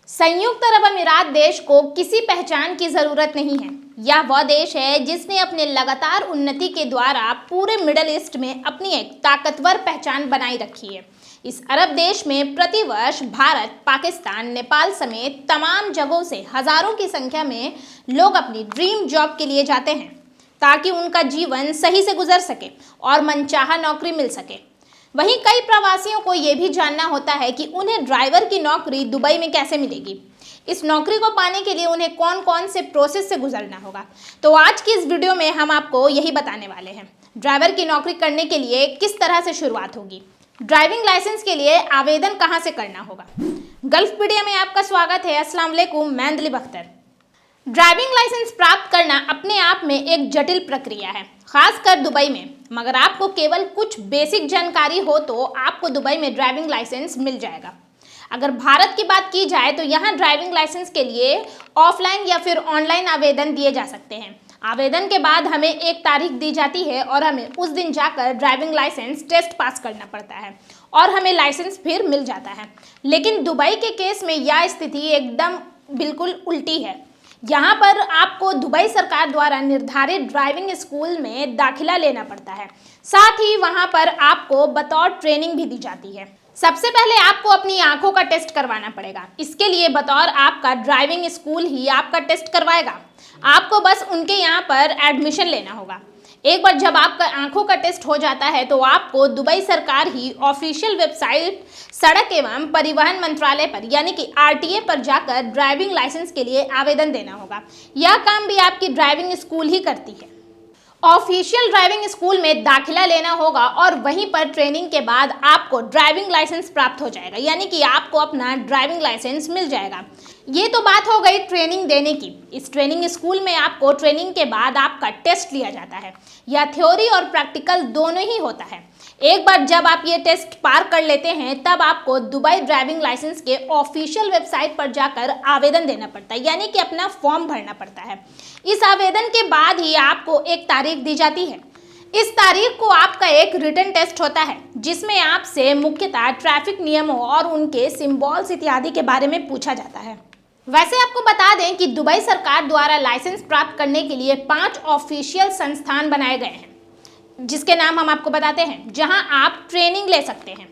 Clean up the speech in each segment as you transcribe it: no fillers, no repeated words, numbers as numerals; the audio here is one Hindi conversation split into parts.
संयुक्त अरब अमीरात देश को किसी पहचान की जरूरत नहीं है। यह वह देश है जिसने अपने लगातार उन्नति के द्वारा पूरे मिडिल ईस्ट में अपनी एक ताकतवर पहचान बनाई रखी है। इस अरब देश में प्रतिवर्ष भारत, पाकिस्तान, नेपाल समेत तमाम जगहों से हजारों की संख्या में लोग अपनी ड्रीम जॉब के लिए जाते हैं ताकि उनका जीवन सही से गुजर सके और मनचाहा नौकरी मिल सके। वहीं कई प्रवासियों को यह भी जानना होता है कि उन्हें ड्राइवर की नौकरी दुबई में कैसे मिलेगी। इस नौकरी को पाने के लिए उन्हें कौन कौन से प्रोसेस से गुजरना होगा। तो आज की इस वीडियो में हम आपको यही बताने वाले हैं। ड्राइवर की नौकरी करने के लिए किस तरह से शुरुआत होगी, ड्राइविंग लाइसेंस के लिए आवेदन कहां से करना होगा। गल्फ मीडिया में आपका स्वागत है। अस्सलाम वालेकुम, मैं अंजलि बख्तर। ड्राइविंग लाइसेंस प्राप्त करना अपने आप में एक जटिल प्रक्रिया है, खासकर दुबई में। मगर आपको केवल कुछ बेसिक जानकारी हो तो आपको दुबई में ड्राइविंग लाइसेंस मिल जाएगा। अगर भारत की बात की जाए तो यहाँ ड्राइविंग लाइसेंस के लिए ऑफलाइन या फिर ऑनलाइन आवेदन दिए जा सकते हैं। आवेदन के बाद हमें एक तारीख दी जाती है और हमें उस दिन जाकर ड्राइविंग लाइसेंस टेस्ट पास करना पड़ता है और हमें लाइसेंस फिर मिल जाता है। लेकिन दुबई के केस में यह स्थिति एकदम बिल्कुल उल्टी है। यहाँ पर आपको दुबई सरकार द्वारा निर्धारित ड्राइविंग स्कूल में दाखिला लेना पड़ता है। साथ ही वहाँ पर आपको बतौर ट्रेनिंग भी दी जाती है। सबसे पहले आपको अपनी आंखों का टेस्ट करवाना पड़ेगा। इसके लिए बतौर आपका ड्राइविंग स्कूल ही आपका टेस्ट करवाएगा। आपको बस उनके यहाँ पर एडमिशन लेना होगा। एक बार जब आपका आंखों का टेस्ट हो जाता है तो आपको दुबई सरकार ही ऑफिशियल वेबसाइट सड़क एवं परिवहन मंत्रालय पर यानी कि आरटीए पर जाकर ड्राइविंग लाइसेंस के लिए आवेदन देना होगा। यह काम भी आपकी ड्राइविंग स्कूल ही करती है। ऑफिशियल ड्राइविंग स्कूल में दाखिला लेना होगा और वहीं पर ट्रेनिंग के बाद आपको ड्राइविंग लाइसेंस प्राप्त हो जाएगा, यानी कि आपको अपना ड्राइविंग लाइसेंस मिल जाएगा। ये तो बात हो गई ट्रेनिंग देने की। इस ट्रेनिंग स्कूल में आपको ट्रेनिंग के बाद आपका टेस्ट लिया जाता है। यह थ्योरी और प्रैक्टिकल दोनों ही होता है। एक बार जब आप ये टेस्ट पार कर लेते हैं तब आपको दुबई ड्राइविंग लाइसेंस के ऑफिशियल वेबसाइट पर जाकर आवेदन देना पड़ता है, यानी कि अपना फॉर्म भरना पड़ता है। इस आवेदन के बाद ही आपको एक तारीख दी जाती है। इस तारीख को आपका एक रिटन टेस्ट होता है जिसमें आपसे मुख्यतः ट्रैफिक नियमों और उनके सिंबल्स इत्यादि के बारे में पूछा जाता है। वैसे आपको बता दें कि दुबई सरकार द्वारा लाइसेंस प्राप्त करने के लिए 5 ऑफिशियल संस्थान बनाए गए हैं, जिसके नाम हम आपको बताते हैं, जहां आप ट्रेनिंग ले सकते हैं।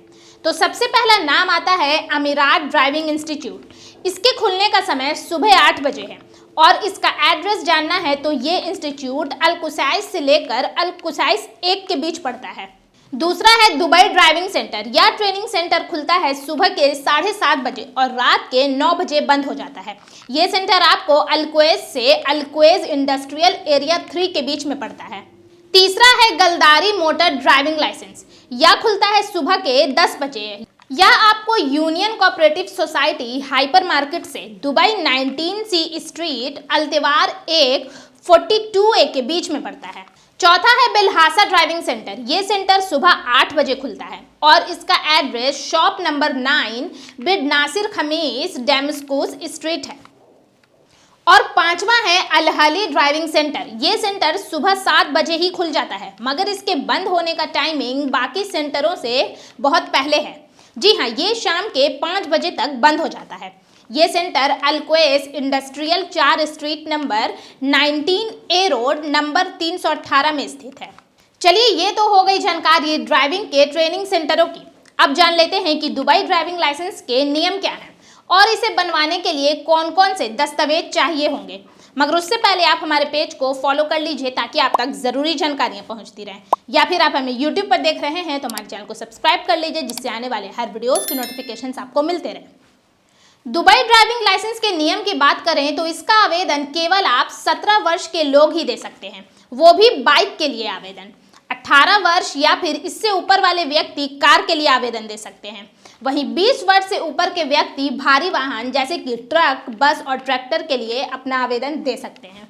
तो सबसे पहला नाम आता है अमीरात ड्राइविंग इंस्टीट्यूट। इसके खुलने का समय सुबह 8 बजे है और इसका एड्रेस जानना है तो ये इंस्टीट्यूट अल-कुसैस से लेकर अल-कुसैस 1 के बीच पड़ता है। दूसरा है दुबई ड्राइविंग सेंटर। यह ट्रेनिंग सेंटर खुलता है सुबह के 7:30 बजे और रात के 9 बजे बंद हो जाता है। ये सेंटर आपको अल-कुवैत से अल-कुवैत इंडस्ट्रियल एरिया 3 के बीच में पड़ता है। तीसरा है गलदारी मोटर ड्राइविंग लाइसेंस। यह खुलता है सुबह के 10 बजे। यह आपको union cooperative society hypermarket से दुबई 19C स्ट्रीट अल्तिवार 1 42A के बीच में पड़ता है। चौथा है बिलहासा ड्राइविंग सेंटर। ये सेंटर सुबह 8 बजे खुलता है और इसका एड्रेस शॉप नंबर 9 बिड नासिर खमीस डेमस्कोस स्ट्रीट है। और पांचवा है अल-हली ड्राइविंग सेंटर। ये सेंटर सुबह 7 बजे ही खुल जाता है, मगर इसके बंद होने का टाइमिंग बाकी सेंटरों से बहुत पहले है। जी हाँ, ये शाम के 5 बजे तक बंद हो जाता है। ये सेंटर अल-कुवैत industrial 4 street number 19A road number 318 में स्थित है। चलिए, ये तो हो गई जानकारी ड्राइविंग के ट्रेनिंग सेंटरों की। अब जान लेते हैं कि दुबई ड्राइविंग लाइसेंस के नियम क्या हैं और इसे बनवाने के लिए कौन कौन से दस्तावेज चाहिए होंगे। मगर उससे पहले आप हमारे पेज को फॉलो कर लीजिए ताकि आप तक जरूरी जानकारियां पहुंचती रहें। या फिर आप हमें यूट्यूब पर देख रहे हैं तो हमारे चैनल को सब्सक्राइब कर लीजिए, जिससे आने वाले हर वीडियोस की नोटिफिकेशन आपको मिलते रहे। दुबई ड्राइविंग लाइसेंस के नियम की बात करें तो इसका आवेदन केवल आप 17 वर्ष के लोग ही दे सकते हैं, वो भी बाइक के लिए आवेदन। 18 वर्ष या फिर इससे ऊपर वाले व्यक्ति कार के लिए आवेदन दे सकते हैं। वहीं 20 वर्ष से ऊपर के व्यक्ति भारी वाहन जैसे कि ट्रक, बस और ट्रैक्टर के लिए अपना आवेदन दे सकते हैं।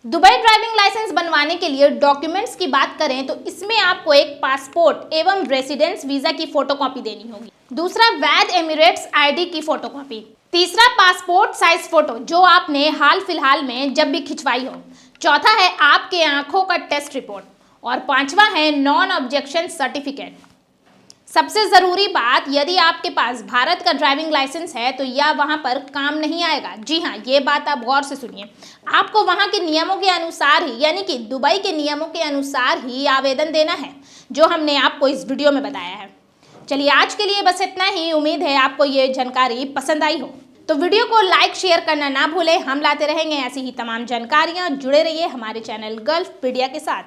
दुबई ड्राइविंग लाइसेंस बनवाने के लिए डॉक्यूमेंट्स की बात करें तो इसमें आपको एक पासपोर्ट एवं रेसिडेंस वीजा की फोटोकॉपी देनी होगी। दूसरा, वैध एमिरेट्स आईडी की फोटोकॉपी। तीसरा, पासपोर्ट साइज फोटो जो आपने हाल फिलहाल में जब भी खिंचवाई हो। चौथा है आपके आंखों का टेस्ट रिपोर्ट और पांचवा है नॉन ऑब्जेक्शन सर्टिफिकेट। सबसे ज़रूरी बात, यदि आपके पास भारत का ड्राइविंग लाइसेंस है तो यह वहाँ पर काम नहीं आएगा। जी हाँ, ये बात आप गौर से सुनिए। आपको वहाँ के नियमों के अनुसार ही, यानी कि दुबई के नियमों के अनुसार ही आवेदन देना है, जो हमने आपको इस वीडियो में बताया है। चलिए, आज के लिए बस इतना ही। उम्मीद है आपको ये जानकारी पसंद आई हो। तो वीडियो को लाइक शेयर करना ना भूलें। हम लाते रहेंगे ऐसी ही तमाम जानकारियाँ। जुड़े रहिए हमारे चैनल गल्फ मीडिया के साथ।